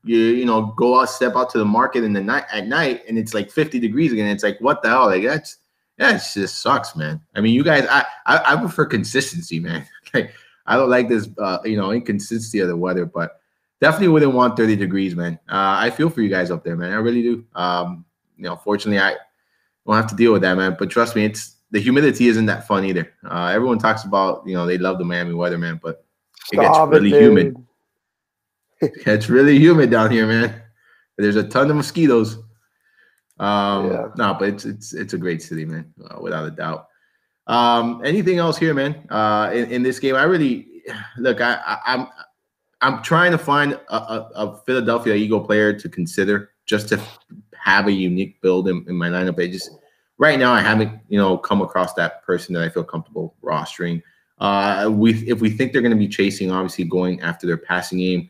go out, step out to the market in the night at night, and it's like 50 degrees again. It's like, what the hell? Like it just sucks, man. I mean, you guys, I prefer consistency, man. Like I don't like this, inconsistency of the weather, but definitely wouldn't want 30 degrees, man. I feel for you guys up there, man. I really do. Fortunately, I don't have to deal with that, man. But trust me, the humidity isn't that fun either. Everyone talks about, they love the Miami weather, man, but it gets really humid. It's really humid down here, man. There's a ton of mosquitoes. No, but it's a great city, man, without a doubt. Anything else here, man? In this game, I really look. I'm trying to find a Philadelphia Eagle player to consider just to have a unique build in my lineup. Right now I haven't come across that person that I feel comfortable rostering. If we think they're going to be chasing, obviously going after their passing game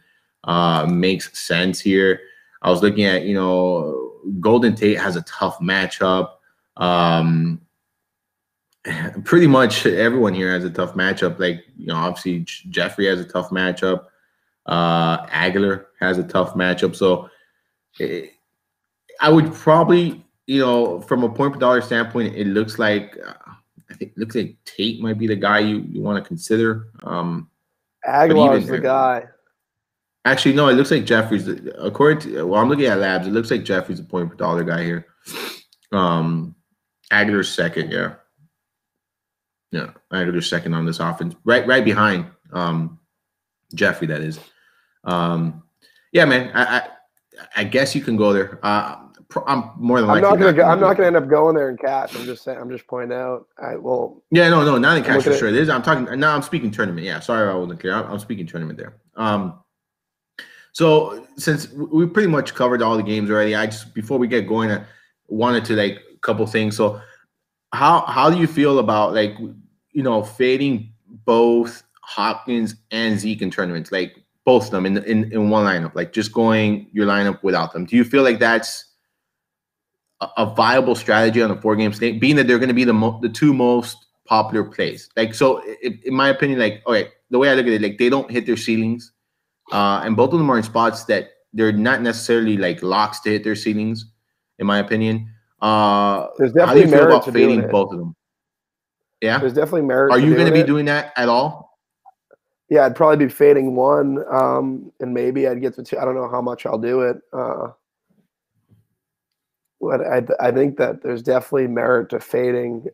makes sense here. I was looking at Golden Tate has a tough matchup. Pretty much everyone here has a tough matchup. Like, obviously Jeffrey has a tough matchup. Aguilar has a tough matchup. So I would probably, from a point per dollar standpoint, it looks like Tate might be the guy you want to consider. Aguilar's the guy. Actually, no, it looks like Jeffrey's. I'm looking at labs. It looks like Jeffrey's a point per dollar guy here. Aguilar's second, yeah. Yeah, Aguilar's second on this offense, right behind Jeffrey. That is, yeah, man. I guess you can go there. I'm more than likely. I'm not gonna end up going there in cash. I'm just saying. I'm just pointing out. Yeah, no, not in cash for sure. I'm speaking tournament. Yeah, sorry I wasn't clear. I'm speaking tournament there. So since we pretty much covered all the games already, before we get going, I wanted to a couple things. So how do you feel about fading both Hopkins and Zeke in tournaments, like both of them in one lineup, like just going your lineup without them? Do you feel like that's a viable strategy on a 4-game slate, being that they're going to be the two most popular plays. Like, so in my opinion, like, okay, the way I look at it, like, they don't hit their ceilings. And both of them are in spots that they're not necessarily like locks to hit their ceilings, in my opinion. There's How do definitely you feel merit about to doing fading it. both of them? Yeah. There's definitely merit Are to you going to doing be it. doing that at all? Yeah, I'd probably be fading one, and maybe I'd get to two. I don't know how much I'll do it. But I think that there's definitely merit to fading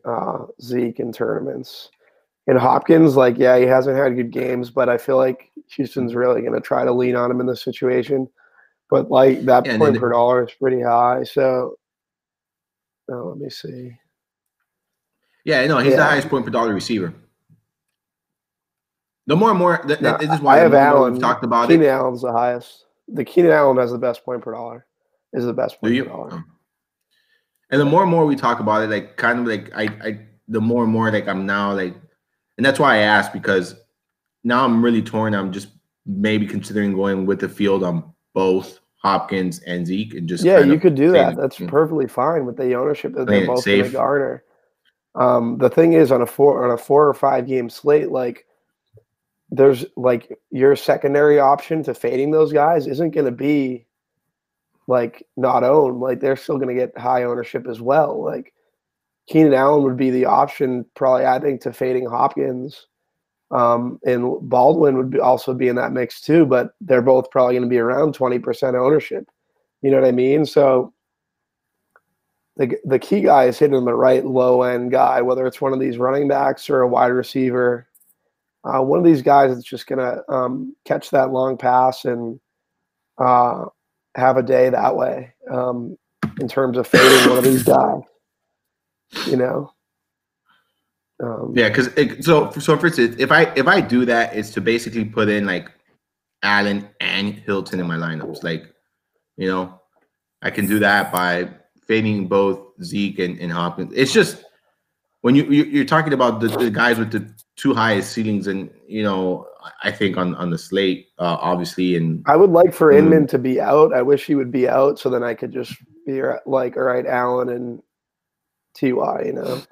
Zeke in tournaments. And Hopkins, like, yeah, he hasn't had good games, but I feel like Houston's really going to try to lean on him in this situation. But like that Yeah, point per dollar is pretty high. So let me see. Yeah, no, he's the highest point per dollar receiver. The more and more, this is why I the have more and more Allen. we've talked about Keenan it. Allen's the highest. The Keenan Allen has the best point per dollar. Is the best Do point per you? dollar. And the more and more we talk about it, like kind of like the more and more like I'm now like, and that's why I asked, because now I'm really torn. I'm just maybe considering going with the field on both Hopkins and Zeke, and just kind you of could do that. playing That's perfectly fine with the ownership that they're playing it both going to safe. garner. The thing is, on a 4 or 5 game slate, like there's like your secondary option to fading those guys isn't going to be like not owned. Like they're still going to get high ownership as well. Like Keenan Allen would be the option, probably, I think, to fading Hopkins. And Baldwin would also be in that mix too, but they're both probably going to be around 20% ownership. You know what I mean? So the key guy is hitting the right low end guy, whether it's one of these running backs or a wide receiver. One of these guys is just going to catch that long pass and have a day that way in terms of fading one of these guys. You know. Yeah, because so for instance, if I do that, it's to basically put in like Allen and Hilton in my lineups. Like, you know, I can do that by fading both Zeke and Hopkins. It's just when you're talking about the guys with the two highest ceilings, and you know, I think on the slate, obviously, and I would like for Inman to be out. I wish he would be out so then I could just be like, all right, Allen and Ty, you know.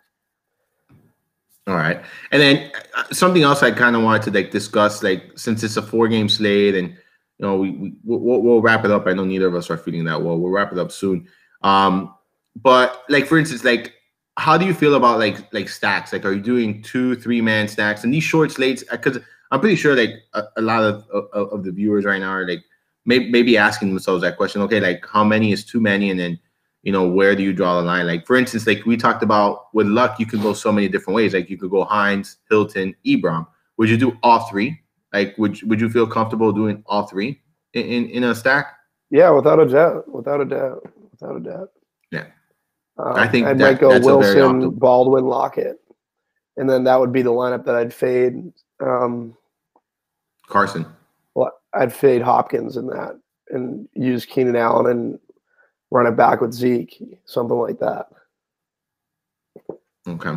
All right, and then something else I kind of wanted to like discuss, like since it's a 4-game slate, and you know we'll wrap it up. I know neither of us are feeling that well. We'll wrap it up soon. But like for instance, like how do you feel about like stacks? Like, are you doing 2-3 man stacks and these short slates? Because I'm pretty sure like a lot of the viewers right now are like maybe asking themselves that question. Okay, like how many is too many, and then you know, where do you draw the line? Like, for instance, like we talked about with luck, you could go so many different ways. Like you could go Hines, Hilton, Ebron. Would you do all three? Like, would you feel comfortable doing all three in a stack? Yeah, without a doubt. Yeah. I think I might go that's a very Wilson, optimal. Baldwin, Lockett. And then that would be the lineup that I'd fade. Carson. Well, I'd fade Hopkins in that and use Keenan Allen and run it back with Zeke, something like that. Okay.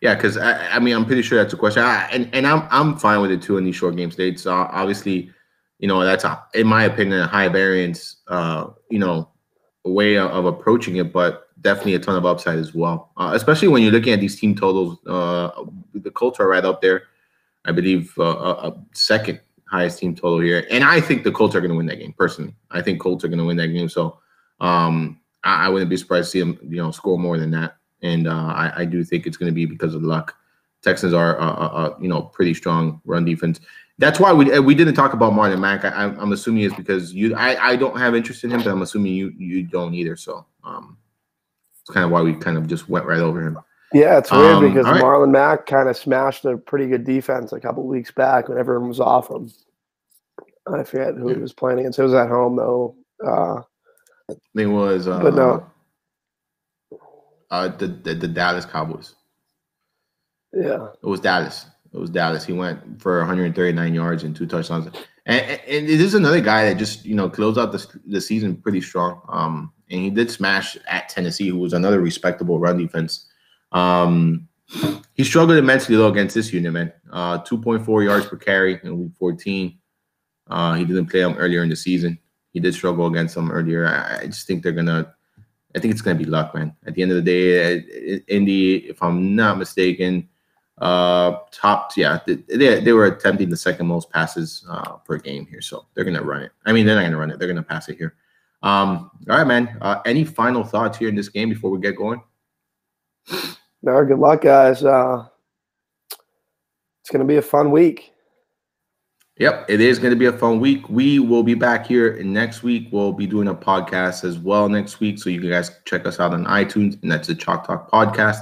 Yeah, because I mean I'm pretty sure that's a question, and I'm fine with it too in these short game states. Obviously, you know that's in my opinion a high variance, you know, way of approaching it, but definitely a ton of upside as well. Especially when you're looking at these team totals, the Colts are right up there. I believe a second highest team total here, and I think the Colts are going to win that game. Personally, I think Colts are going to win that game. So. I wouldn't be surprised to see them, you know, score more than that. And I do think it's going to be because of luck. Texans are, you know, pretty strong run defense. That's why we didn't talk about Marlon Mack. I'm assuming it's because I don't have interest in him, but I'm assuming you don't either. So it's kind of why we kind of just went right over him. Yeah, it's weird because right. Marlon Mack kind of smashed a pretty good defense a couple of weeks back when everyone was off him. I forget who he was playing against. It was at home though. It was but no. The Dallas Cowboys. Yeah. It was Dallas. He went for 139 yards and 2 touchdowns. And it is another guy that just, you know, closed out the season pretty strong. And he did smash at Tennessee, who was another respectable run defense. He struggled immensely though against this unit, man. 2.4 yards per carry in week 14. He didn't play him earlier in the season. He did struggle against them earlier. I just think they're gonna I think it's going to be luck, man. At the end of the day, Indy, if I'm not mistaken, they were attempting the second most passes per game here, so they're going to run it. I mean, they're not going to run it; they're going to pass it here. All right, man. Any final thoughts here in this game before we get going? No, good luck, guys. It's going to be a fun week. Yep, it is going to be a fun week. We will be back here next week. We'll be doing a podcast as well next week, so you guys check us out on iTunes, and that's the Chalk Talk podcast.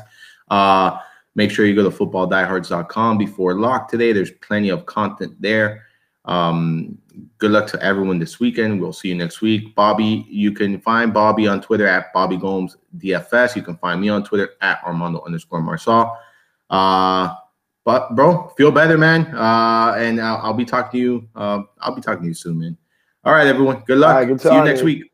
Make sure you go to footballdiehards.com before lock today. There's plenty of content there. Good luck to everyone this weekend. We'll see you next week. Bobby, you can find Bobby on Twitter at Bobby Gomes DFS. You can find me on Twitter at Armando_Marsal. But bro, feel better, man. And I'll be talking to you. I'll be talking to you soon, man. All right, everyone. Good luck. See you next week.